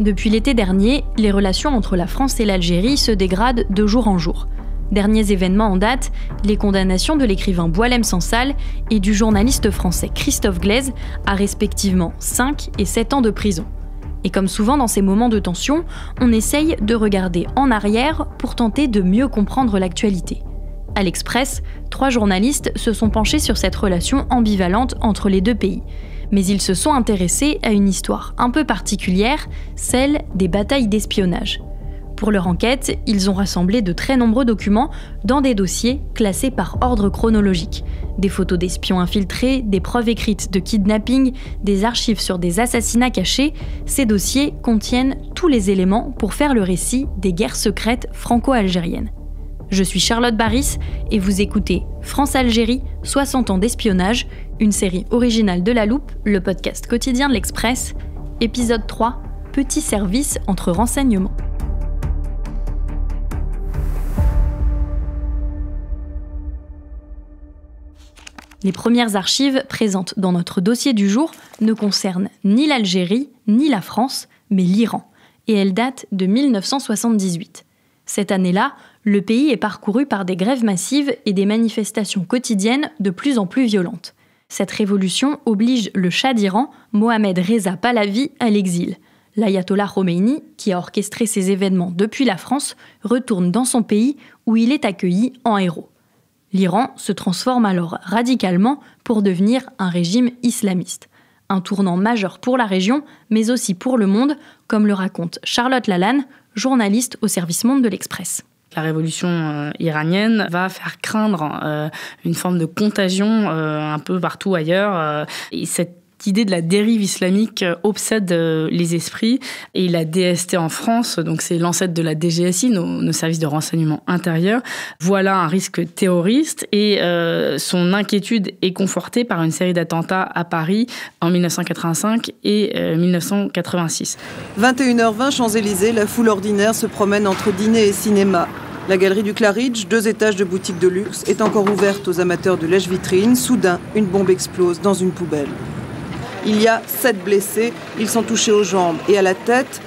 Depuis l'été dernier, les relations entre la France et l'Algérie se dégradent de jour en jour. Derniers événements en date, les condamnations de l'écrivain Boualem Sansal et du journaliste français Christophe Glaise à respectivement 5 et 7 ans de prison. Et comme souvent dans ces moments de tension, on essaye de regarder en arrière pour tenter de mieux comprendre l'actualité. À l'Express, 3 journalistes se sont penchés sur cette relation ambivalente entre les deux pays. Mais ils se sont intéressés à une histoire un peu particulière, celle des batailles d'espionnage. Pour leur enquête, ils ont rassemblé de très nombreux documents dans des dossiers classés par ordre chronologique. Des photos d'espions infiltrés, des preuves écrites de kidnapping, des archives sur des assassinats cachés, ces dossiers contiennent tous les éléments pour faire le récit des guerres secrètes franco-algériennes. Je suis Charlotte Baris et vous écoutez France-Algérie, 60 ans d'espionnage, une série originale de La Loupe, le podcast quotidien de l'Express, épisode 3, petit service entre renseignements. Les premières archives présentes dans notre dossier du jour ne concernent ni l'Algérie, ni la France, mais l'Iran. Et elles datent de 1978. Cette année-là, le pays est parcouru par des grèves massives et des manifestations quotidiennes de plus en plus violentes. Cette révolution oblige le Shah d'Iran, Mohammad Reza Pahlavi, à l'exil. L'ayatollah Khomeini, qui a orchestré ces événements depuis la France, retourne dans son pays où il est accueilli en héros. L'Iran se transforme alors radicalement pour devenir un régime islamiste. Un tournant majeur pour la région, mais aussi pour le monde, comme le raconte Charlotte Lalanne, journaliste au service Monde de l'Express. La révolution iranienne va faire craindre une forme de contagion un peu partout ailleurs. Et cette idée de la dérive islamique obsède les esprits. Et la DST en France, donc c'est l'ancêtre de la DGSI, nos services de renseignement intérieur, voilà un risque terroriste et son inquiétude est confortée par une série d'attentats à Paris en 1985 et 1986. 21h20, Champs-Élysées, la foule ordinaire se promène entre dîner et cinéma. La galerie du Claridge, 2 étages de boutique de luxe, est encore ouverte aux amateurs de lèche-vitrine. Soudain, une bombe explose dans une poubelle. Il y a 7 blessés, ils sont touchés aux jambes et à la tête.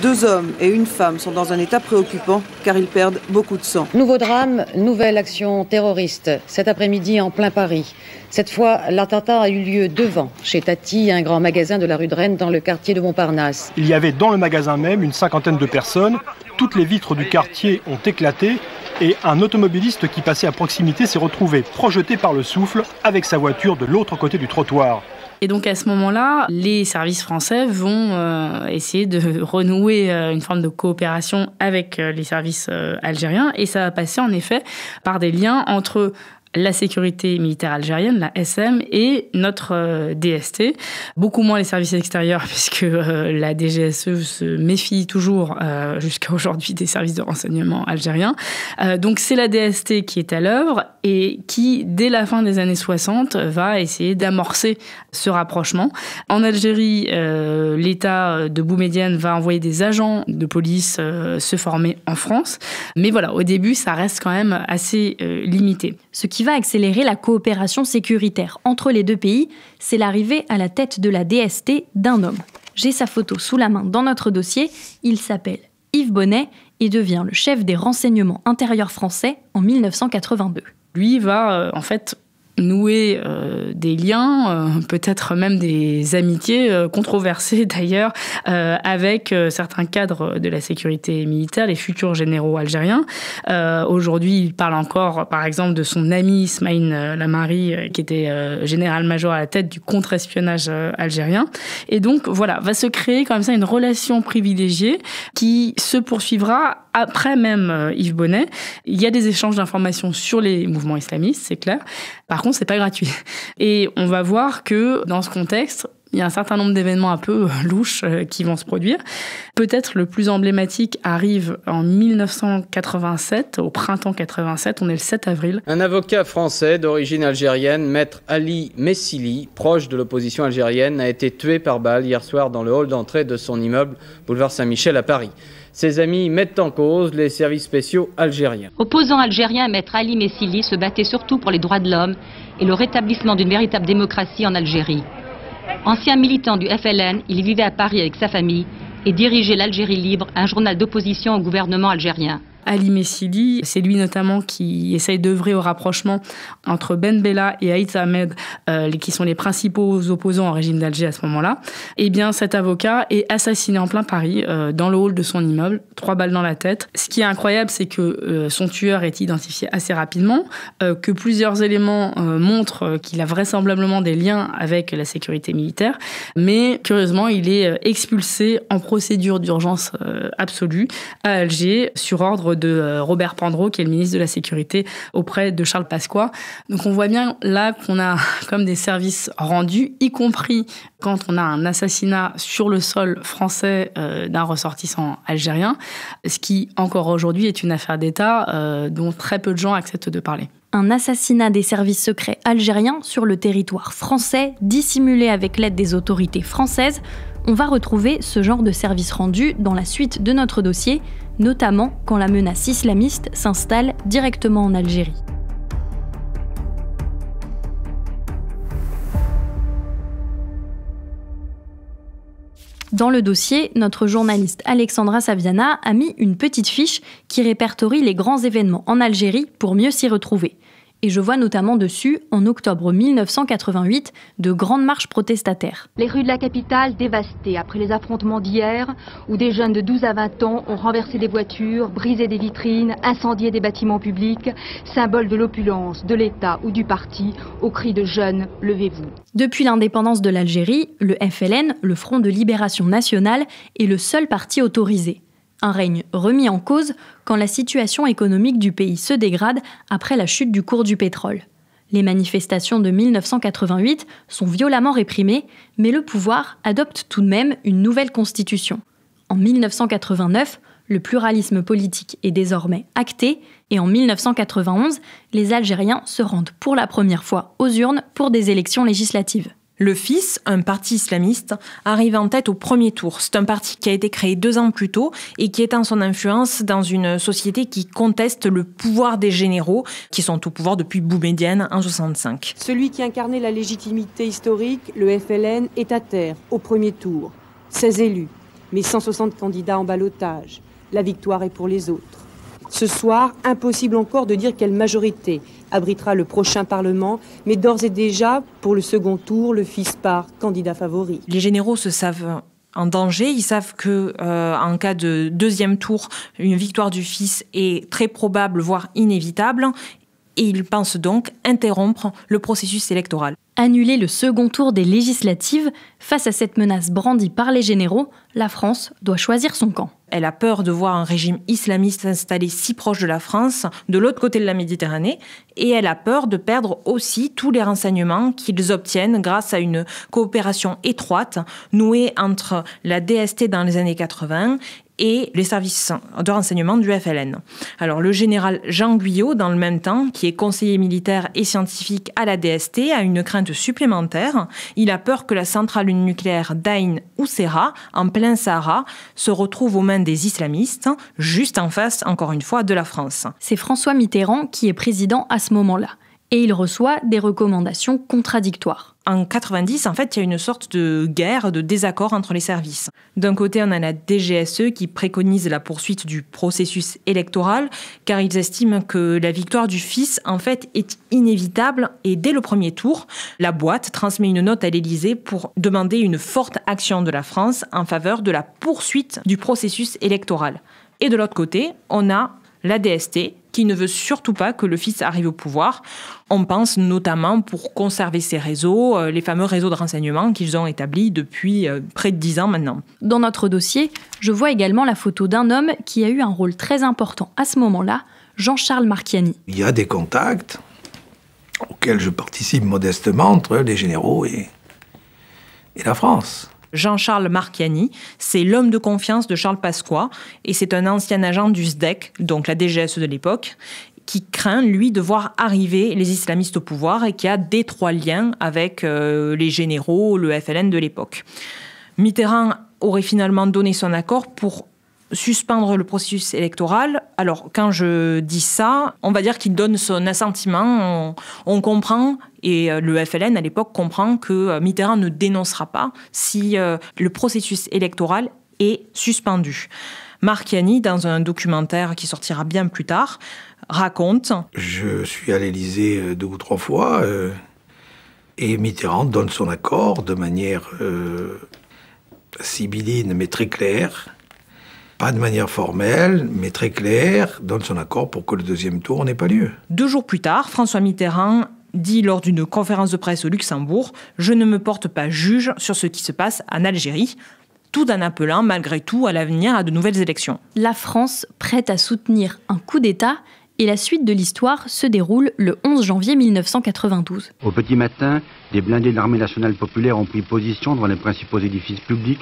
2 hommes et une femme sont dans un état préoccupant car ils perdent beaucoup de sang. Nouveau drame, nouvelle action terroriste. Cet après-midi en plein Paris. Cette fois, l'attentat a eu lieu devant, chez Tati, un grand magasin de la rue de Rennes dans le quartier de Montparnasse. Il y avait dans le magasin même une 50aine de personnes. Toutes les vitres du quartier ont éclaté et un automobiliste qui passait à proximité s'est retrouvé projeté par le souffle avec sa voiture de l'autre côté du trottoir. Et donc à ce moment-là, les services français vont essayer de renouer une forme de coopération avec les services algériens. Et ça va passer en effet par des liens entre la sécurité militaire algérienne, la SM, et notre DST. Beaucoup moins les services extérieurs, puisque la DGSE se méfie toujours, jusqu'à aujourd'hui, des services de renseignement algériens. Donc c'est la DST qui est à l'œuvre et qui, dès la fin des années 60, va essayer d'amorcer ce rapprochement. En Algérie, l'État de Boumedienne va envoyer des agents de police se former en France. Mais voilà, au début, ça reste quand même assez limité. Ce qui va accélérer la coopération sécuritaire entre les deux pays, c'est l'arrivée à la tête de la DST d'un homme. J'ai sa photo sous la main dans notre dossier, il s'appelle Yves Bonnet et devient le chef des renseignements intérieurs français en 1982. Lui va en fait nouer des liens, peut-être même des amitiés controversées d'ailleurs, avec certains cadres de la sécurité militaire, les futurs généraux algériens. Aujourd'hui, il parle encore, par exemple, de son ami Ismaïl Lamari, qui était général-major à la tête du contre-espionnage algérien. Et donc, voilà, va se créer comme ça une relation privilégiée qui se poursuivra après même Yves Bonnet. Il y a des échanges d'informations sur les mouvements islamistes, c'est clair. Par contre, c'est pas gratuit. Et on va voir que dans ce contexte, il y a un certain nombre d'événements un peu louches qui vont se produire. Peut-être le plus emblématique arrive en 1987, au printemps 87, on est le 7 avril. Un avocat français d'origine algérienne, maître Ali Messili, proche de l'opposition algérienne, a été tué par balle hier soir dans le hall d'entrée de son immeuble, boulevard Saint-Michel à Paris. Ses amis mettent en cause les services spéciaux algériens. Opposant algérien, maître Ali Messili se battait surtout pour les droits de l'homme et le rétablissement d'une véritable démocratie en Algérie. Ancien militant du FLN, il vivait à Paris avec sa famille et diriger l'Algérie libre, un journal d'opposition au gouvernement algérien. Ali Messili, c'est lui notamment qui essaye d'œuvrer au rapprochement entre Ben Bella et Aït Ahmed, qui sont les principaux opposants au régime d'Alger à ce moment-là. Eh bien, cet avocat est assassiné en plein Paris, dans le hall de son immeuble, 3 balles dans la tête. Ce qui est incroyable, c'est que son tueur est identifié assez rapidement, que plusieurs éléments montrent qu'il a vraisemblablement des liens avec la sécurité militaire, mais curieusement, il est expulsé en procédure d'urgence absolue à Alger sur ordre de Robert Pandreau, qui est le ministre de la Sécurité auprès de Charles Pasqua. Donc on voit bien là qu'on a comme des services rendus, y compris quand on a un assassinat sur le sol français d'un ressortissant algérien, ce qui encore aujourd'hui est une affaire d'État dont très peu de gens acceptent de parler. Un assassinat des services secrets algériens sur le territoire français, dissimulé avec l'aide des autorités françaises. On va retrouver ce genre de service rendu dans la suite de notre dossier, notamment quand la menace islamiste s'installe directement en Algérie. Dans le dossier, notre journaliste Alexandra Saviana a mis une petite fiche qui répertorie les grands événements en Algérie pour mieux s'y retrouver. Et je vois notamment dessus, en octobre 1988, de grandes marches protestataires. Les rues de la capitale dévastées après les affrontements d'hier, où des jeunes de 12 à 20 ans ont renversé des voitures, brisé des vitrines, incendié des bâtiments publics, symbole de l'opulence, de l'État ou du parti, au cri de jeunes, levez-vous. Depuis l'indépendance de l'Algérie, le FLN, le Front de Libération Nationale, est le seul parti autorisé. Un règne remis en cause quand la situation économique du pays se dégrade après la chute du cours du pétrole. Les manifestations de 1988 sont violemment réprimées, mais le pouvoir adopte tout de même une nouvelle constitution. En 1989, le pluralisme politique est désormais acté et en 1991, les Algériens se rendent pour la première fois aux urnes pour des élections législatives. Le FIS, un parti islamiste, arrive en tête au premier tour. C'est un parti qui a été créé 2 ans plus tôt et qui étend son influence dans une société qui conteste le pouvoir des généraux, qui sont au pouvoir depuis Boumedienne en 1965. Celui qui incarnait la légitimité historique, le FLN, est à terre, au premier tour. 16 élus, mais 160 candidats en ballottage. La victoire est pour les autres. Ce soir, impossible encore de dire quelle majorité abritera le prochain Parlement, mais d'ores et déjà, pour le second tour, le FIS part candidat favori. Les généraux se savent en danger, ils savent que en cas de deuxième tour, une victoire du FIS est très probable, voire inévitable, et ils pensent donc interrompre le processus électoral. Annuler le second tour des législatives, face à cette menace brandie par les généraux, la France doit choisir son camp. Elle a peur de voir un régime islamiste s'installer si proche de la France, de l'autre côté de la Méditerranée, et elle a peur de perdre aussi tous les renseignements qu'ils obtiennent grâce à une coopération étroite nouée entre la DST dans les années 80 et les services de renseignement du FLN. Alors le général Jean Guyot, dans le même temps, qui est conseiller militaire et scientifique à la DST, a une crainte supplémentaire. Il a peur que la centrale nucléaire d'Ain Oussera, en plein Sahara, se retrouve aux mains des islamistes, juste en face, encore une fois, de la France. C'est François Mitterrand qui est président à ce moment-là. Et il reçoit des recommandations contradictoires. En 90, en fait, il y a une sorte de guerre, de désaccord entre les services. D'un côté, on a la DGSE qui préconise la poursuite du processus électoral, car ils estiment que la victoire du FIS, en fait, est inévitable. Et dès le premier tour, la boîte transmet une note à l'Élysée pour demander une forte action de la France en faveur de la poursuite du processus électoral. Et de l'autre côté, on a la DST, qui ne veut surtout pas que le FIS arrive au pouvoir. On pense notamment pour conserver ces réseaux, les fameux réseaux de renseignement qu'ils ont établis depuis près de 10 ans maintenant. Dans notre dossier, je vois également la photo d'un homme qui a eu un rôle très important à ce moment-là, Jean-Charles Marchiani. Il y a des contacts auxquels je participe modestement entre les généraux et la France. Jean-Charles Marchiani, c'est l'homme de confiance de Charles Pasqua et c'est un ancien agent du SDEC, donc la DGSE de l'époque, qui craint, lui, de voir arriver les islamistes au pouvoir et qui a d'étroits liens avec les généraux, le FLN de l'époque. Mitterrand aurait finalement donné son accord pour suspendre le processus électoral. Alors, quand je dis ça, on va dire qu'il donne son assentiment. On comprend, et le FLN à l'époque comprend que Mitterrand ne dénoncera pas si le processus électoral est suspendu. Marchiani, dans un documentaire qui sortira bien plus tard, raconte « Je suis à l'Élysée 2 ou 3 fois et Mitterrand donne son accord de manière sibylline mais très claire. Pas de manière formelle, mais très claire, donne son accord pour que le deuxième tour n'ait pas lieu. » 2 jours plus tard, François Mitterrand dit lors d'une conférence de presse au Luxembourg « Je ne me porte pas juge sur ce qui se passe en Algérie », tout en appelant malgré tout à l'avenir à de nouvelles élections. La France, prête à soutenir un coup d'État, et la suite de l'histoire se déroule le 11 janvier 1992. Au petit matin, des blindés de l'armée nationale populaire ont pris position devant les principaux édifices publics,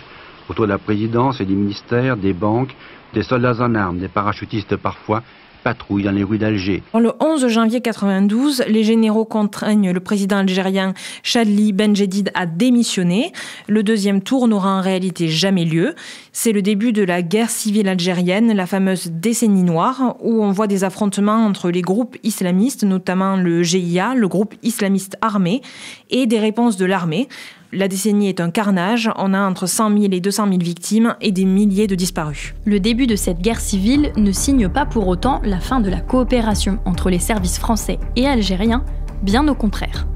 autour de la présidence et des ministères, des banques, des soldats en armes, des parachutistes parfois, patrouillent dans les rues d'Alger. Le 11 janvier 1992, les généraux contraignent le président algérien Chadli Benjedid à démissionner. Le deuxième tour n'aura en réalité jamais lieu. C'est le début de la guerre civile algérienne, la fameuse décennie noire, où on voit des affrontements entre les groupes islamistes, notamment le GIA, le groupe islamiste armé, et des réponses de l'armée. La décennie est un carnage, on a entre 100 000 et 200 000 victimes et des milliers de disparus. Le début de cette guerre civile ne signe pas pour autant la fin de la coopération entre les services français et algériens, bien au contraire.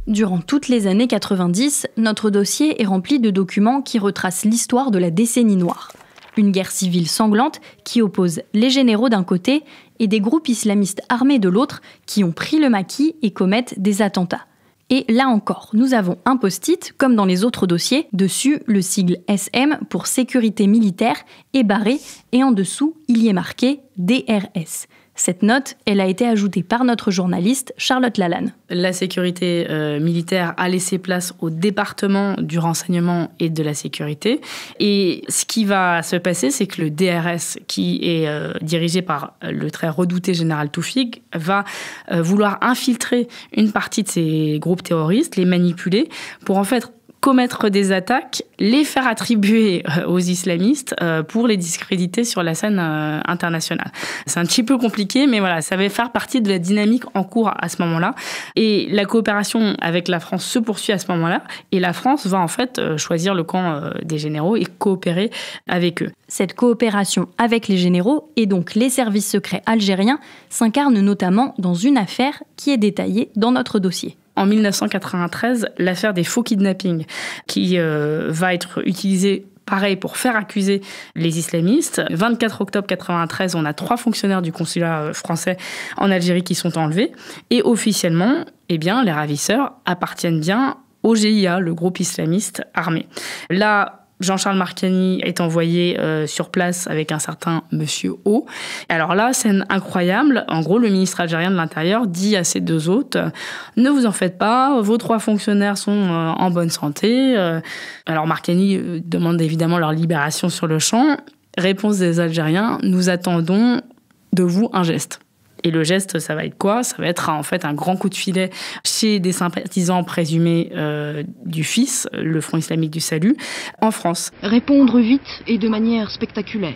Durant toutes les années 90, notre dossier est rempli de documents qui retracent l'histoire de la décennie noire. Une guerre civile sanglante qui oppose les généraux d'un côté et des groupes islamistes armés de l'autre qui ont pris le maquis et commettent des attentats. Et là encore, nous avons un post-it, comme dans les autres dossiers, dessus le sigle SM pour sécurité militaire est barré et en dessous, il y est marqué DRS. Cette note, elle a été ajoutée par notre journaliste Charlotte Lalanne. La sécurité militaire a laissé place au département du renseignement et de la sécurité. Et ce qui va se passer, c'est que le DRS, qui est dirigé par le très redouté général Toufik, va vouloir infiltrer une partie de ces groupes terroristes, les manipuler, pour en fait commettre des attaques, les faire attribuer aux islamistes pour les discréditer sur la scène internationale. C'est un petit peu compliqué, mais voilà, ça va faire partie de la dynamique en cours à ce moment-là. Et la coopération avec la France se poursuit à ce moment-là, et la France va en fait choisir le camp des généraux et coopérer avec eux. Cette coopération avec les généraux et donc les services secrets algériens s'incarne notamment dans une affaire qui est détaillée dans notre dossier. En 1993, l'affaire des faux kidnappings, qui va être utilisée pareil pour faire accuser les islamistes. 24 octobre 1993, on a 3 fonctionnaires du consulat français en Algérie qui sont enlevés. Et officiellement, eh bien, les ravisseurs appartiennent bien au GIA, le groupe islamiste armé. Là, Jean-Charles Marchiani est envoyé sur place avec un certain Monsieur O. Alors là, scène incroyable. En gros, le ministre algérien de l'Intérieur dit à ses 2 hôtes « Ne vous en faites pas, vos 3 fonctionnaires sont en bonne santé. » Alors Marchiani demande évidemment leur libération sur le champ. Réponse des Algériens « Nous attendons de vous un geste. » Et le geste, ça va être quoi ? Ça va être en fait un grand coup de filet chez des sympathisants présumés du FIS, le Front islamique du salut, en France. Répondre vite et de manière spectaculaire.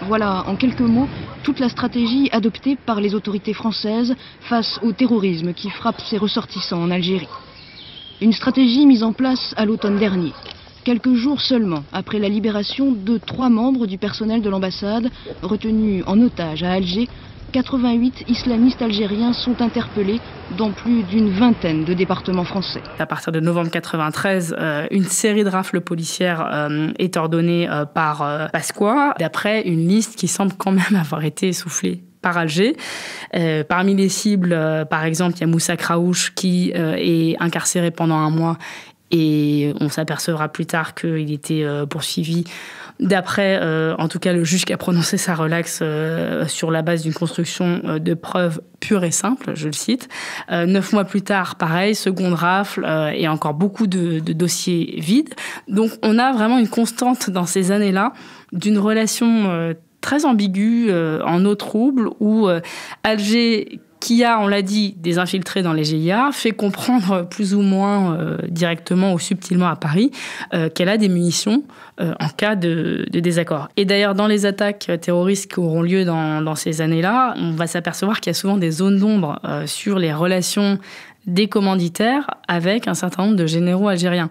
Voilà, en quelques mots, toute la stratégie adoptée par les autorités françaises face au terrorisme qui frappe ses ressortissants en Algérie. Une stratégie mise en place à l'automne dernier. Quelques jours seulement après la libération de 3 membres du personnel de l'ambassade retenus en otage à Alger, 88 islamistes algériens sont interpellés dans plus d'une vingtaine de départements français. À partir de novembre 1993, une série de rafles policières est ordonnée par Pasqua, d'après une liste qui semble quand même avoir été essoufflée par Alger. Parmi les cibles, par exemple, il y a Moussa Kraouch qui est incarcéré pendant 1 mois et on s'apercevra plus tard qu'il était poursuivi d'après, en tout cas, le juge qui a prononcé sa relaxe sur la base d'une construction de preuves pures et simples, je le cite. 9 mois plus tard, pareil, seconde rafle et encore beaucoup de dossiers vides. Donc, on a vraiment une constante dans ces années-là d'une relation très ambiguë, en eau trouble, où Alger qui a, on l'a dit, des infiltrés dans les GIA, fait comprendre plus ou moins directement ou subtilement à Paris qu'elle a des munitions en cas de désaccord. Et d'ailleurs, dans les attaques terroristes qui auront lieu dans ces années-là, on va s'apercevoir qu'il y a souvent des zones d'ombre sur les relations des commanditaires avec un certain nombre de généraux algériens.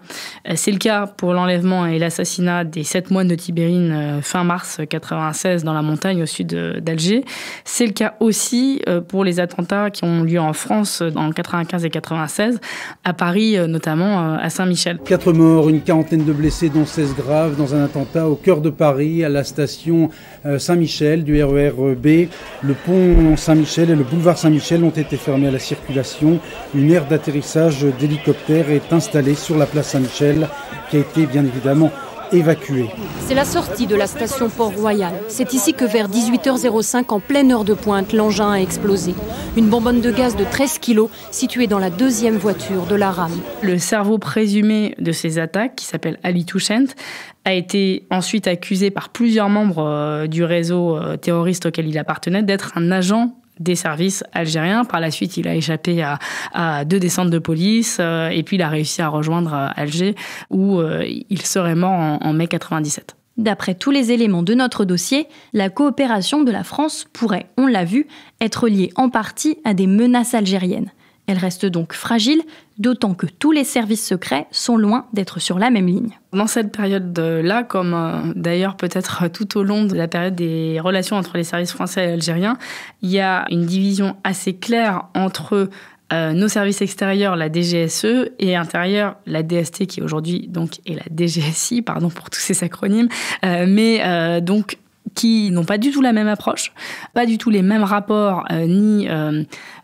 C'est le cas pour l'enlèvement et l'assassinat des 7 moines de Tibérine fin mars 1996 dans la montagne au sud d'Alger. C'est le cas aussi pour les attentats qui ont lieu en France en 1995 et 1996, à Paris notamment, à Saint-Michel. 4 morts, une quarantaine de blessés dont 16 graves dans un attentat au cœur de Paris, à la station Saint-Michel du RER B. Le pont Saint-Michel et le boulevard Saint-Michel ont été fermés à la circulation. Une aire d'atterrissage d'hélicoptères est installée sur la place Saint-Michel, qui a été bien évidemment évacuée. C'est la sortie de la station Port-Royal. C'est ici que vers 18h05, en pleine heure de pointe, l'engin a explosé. Une bonbonne de gaz de 13 kilos située dans la 2e voiture de la rame. Le cerveau présumé de ces attaques, qui s'appelle Ali Touchent, a été ensuite accusé par plusieurs membres du réseau terroriste auquel il appartenait d'être un agent des services algériens. Par la suite, il a échappé à 2 descentes de police et puis il a réussi à rejoindre Alger où il serait mort en mai 1997. D'après tous les éléments de notre dossier, la coopération de la France pourrait, on l'a vu, être liée en partie à des menaces algériennes. Elle reste donc fragile, d'autant que tous les services secrets sont loin d'être sur la même ligne. Dans cette période-là, comme d'ailleurs peut-être tout au long de la période des relations entre les services français et algériens, il y a une division assez claire entre nos services extérieurs, la DGSE, et intérieurs, la DST, qui aujourd'hui donc est la DGSI, pardon pour tous ces acronymes, donc qui n'ont pas du tout la même approche, pas du tout les mêmes rapports, ni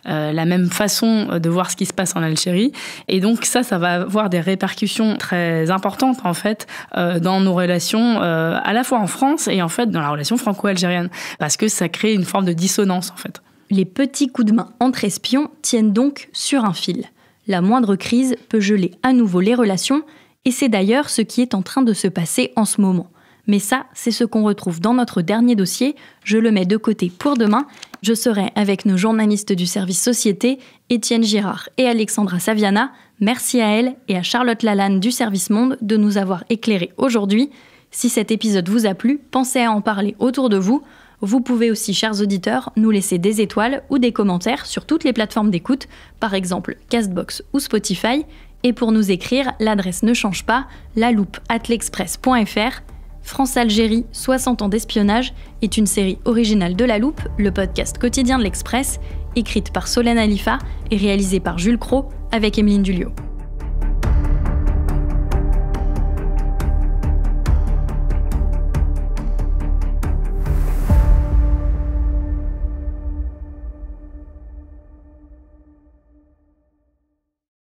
la même façon de voir ce qui se passe en Algérie. Et donc ça va avoir des répercussions très importantes, en fait, dans nos relations, à la fois en France et en fait dans la relation franco-algérienne, parce que ça crée une forme de dissonance, en fait. Les petits coups de main entre espions tiennent donc sur un fil. La moindre crise peut geler à nouveau les relations, et c'est d'ailleurs ce qui est en train de se passer en ce moment. Mais ça, c'est ce qu'on retrouve dans notre dernier dossier. Je le mets de côté pour demain. Je serai avec nos journalistes du service Société, Étienne Girard et Alexandra Saviana. Merci à elle et à Charlotte Lalanne du service Monde de nous avoir éclairés aujourd'hui. Si cet épisode vous a plu, pensez à en parler autour de vous. Vous pouvez aussi, chers auditeurs, nous laisser des étoiles ou des commentaires sur toutes les plateformes d'écoute, par exemple Castbox ou Spotify. Et pour nous écrire, l'adresse ne change pas, laloupe@l'express.fr. France-Algérie, 60 ans d'espionnage est une série originale de La Loupe, le podcast quotidien de l'Express, écrite par Solène Alifa et réalisée par Jules Cros avec Emeline Dulliot.